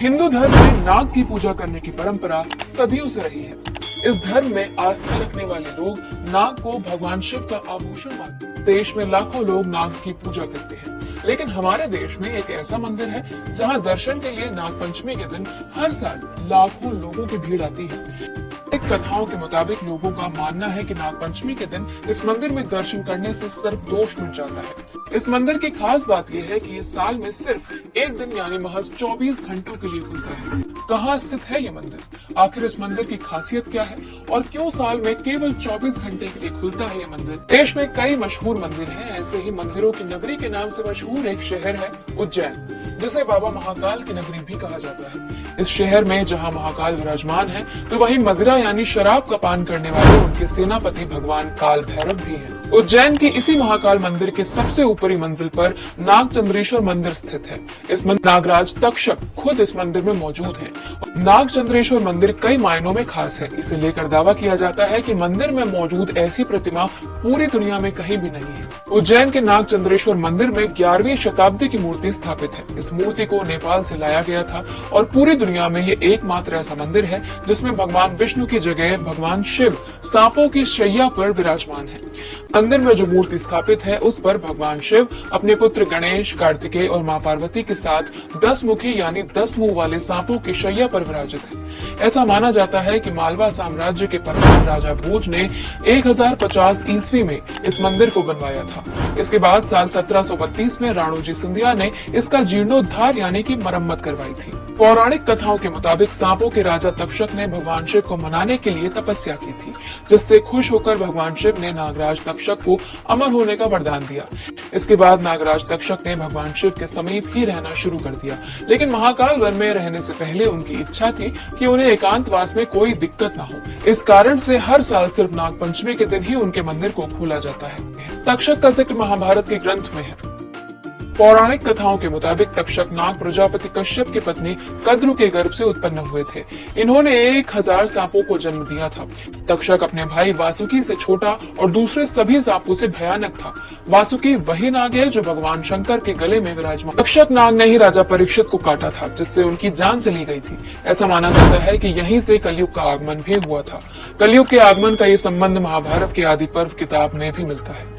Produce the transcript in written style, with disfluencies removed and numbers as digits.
हिंदू धर्म में नाग की पूजा करने की परंपरा सदियों से रही है। इस धर्म में आस्था रखने वाले लोग नाग को भगवान शिव का आभूषण मानते हैं। देश में लाखों लोग नाग की पूजा करते हैं, लेकिन हमारे देश में एक ऐसा मंदिर है जहां दर्शन के लिए नाग पंचमी के दिन हर साल लाखों लोगों की भीड़ आती है। एक कथाओं के मुताबिक लोगों का मानना है कि नाग पंचमी के दिन इस मंदिर में दर्शन करने से सर्प दोष मिट जाता है। इस मंदिर की खास बात यह है कि ये साल में सिर्फ एक दिन यानी महज 24 घंटों के लिए खुलता है। कहाँ स्थित है ये मंदिर, आखिर इस मंदिर की खासियत क्या है और क्यों साल में केवल 24 घंटे के लिए खुलता है ये मंदिर। देश में कई मशहूर मंदिर हैं। ऐसे ही मंदिरों की नगरी के नाम से मशहूर एक शहर है उज्जैन, जिसे बाबा महाकाल की नगरी भी कहा जाता है। इस शहर में जहां महाकाल विराजमान है, तो वहीं मदिरा यानी शराब का पान करने वाले उनके सेनापति भगवान काल भैरव भी हैं। उज्जैन के इसी महाकाल मंदिर के सबसे ऊपरी मंजिल पर नागचंद्रेश्वर मंदिर स्थित है। इस नागराज तक्षक खुद इस मंदिर में मौजूद है। नागचंद्रेश्वर मंदिर कई मायनों में खास है। इसे लेकर दावा किया जाता है कि मंदिर में मौजूद ऐसी प्रतिमा पूरी दुनिया में कहीं भी नहीं है। उज्जैन के नागचंद्रेश्वर मंदिर में 11वीं शताब्दी की मूर्ति स्थापित है। इस मूर्ति को नेपाल से लाया गया था और पूरी दुनिया में ये एकमात्र ऐसा मंदिर है जिसमें भगवान विष्णु की जगह भगवान शिव सांपों की शैया पर विराजमान है। मंदिर में जो मूर्ति स्थापित है उस पर भगवान शिव अपने पुत्र गणेश, कार्तिकेय और मां पार्वती के साथ 10 मुखी यानी 10 मुंह वाले सांपों की शैया पर विराजित है। ऐसा माना जाता है कि मालवा साम्राज्य के परमार राजा भोज ने 1050 ईस्वी में इस मंदिर को बनवाया था। इसके बाद साल 1732 में राणोजी सिंधिया ने इसका जीर्णोद्धार यानी कि मरम्मत करवाई थी। पौराणिक कथाओं के मुताबिक सांपों के राजा तक्षक ने भगवान शिव को मनाने के लिए तपस्या की थी, जिससे खुश होकर भगवान शिव ने नागराज तक्षक को अमर होने का वरदान दिया। इसके बाद नागराज तक्षक ने भगवान शिव के समीप ही रहना शुरू कर दिया, लेकिन महाकाल वन में रहने से पहले उनकी इच्छा थी कि उन्हें एकांतवास में कोई दिक्कत न हो। इस कारण से हर साल सिर्फ नाग पंचमी के दिन ही उनके मंदिर को खोला जाता है। तक्षक का जिक्र महाभारत के ग्रंथ में है। पौराणिक कथाओं के मुताबिक तक्षक नाग प्रजापति कश्यप की पत्नी कद्रु के गर्भ से उत्पन्न हुए थे। इन्होंने 1000 सांपों को जन्म दिया था। तक्षक अपने भाई वासुकी से छोटा और दूसरे सभी सांपों से भयानक था। वासुकी वही नाग है जो भगवान शंकर के गले में विराजमान। तक्षक नाग ने ही राजा परीक्षित को काटा था, जिससे उनकी जान चली गई थी। ऐसा माना जाता है कि यहीं से कलयुग का आगमन भी हुआ था। कलयुग के आगमन का ये संबंध महाभारत के आदि पर्व किताब में भी मिलता है।